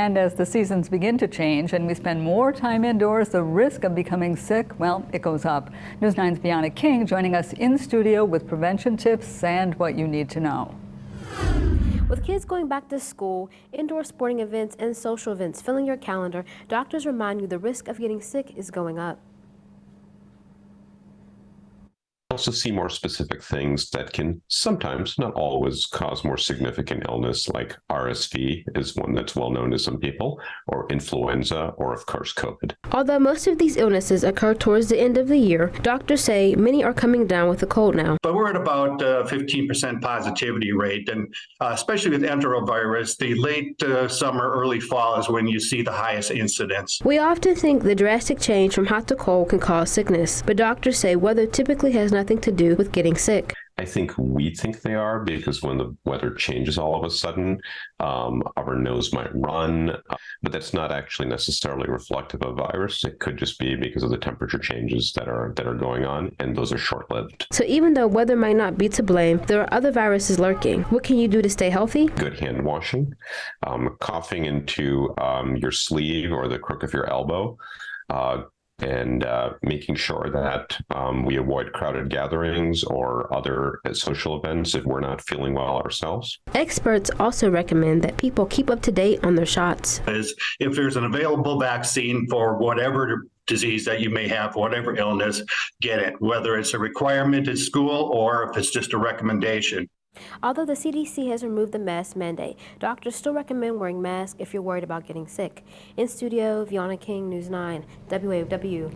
And as the seasons begin to change and we spend more time indoors, the risk of becoming sick, well, it goes up. News 9's Bianna King joining us in studio with prevention tips and what you need to know. With kids going back to school, indoor sporting events, and social events filling your calendar, doctors remind you the risk of getting sick is going up. Also see more specific things that can sometimes, not always, cause more significant illness, like RSV is one that's well known to some people, or influenza, or of course COVID. Although most of these illnesses occur towards the end of the year, doctors say many are coming down with the cold now. But we're at about 15% positivity rate, and especially with enterovirus, the late summer, early fall is when you see the highest incidence. We often think the drastic change from hot to cold can cause sickness, but doctors say weather typically has nothing to do with getting sick. I think we think they are because when the weather changes all of a sudden, our nose might run, but that's not actually necessarily reflective of virus. It could just be because of the temperature changes that are going on, and those are short-lived. So even though weather might not be to blame, there are other viruses lurking. What can you do to stay healthy? Good hand washing, coughing into your sleeve or the crook of your elbow, and making sure that we avoid crowded gatherings or other social events if we're not feeling well ourselves. Experts also recommend that people keep up to date on their shots. If there's an available vaccine for whatever disease that you may have, whatever illness, get it, whether it's a requirement in school or if it's just a recommendation. Although the CDC has removed the mask mandate, doctors still recommend wearing masks if you're worried about getting sick. In studio, Bianna King, News 9, WAW.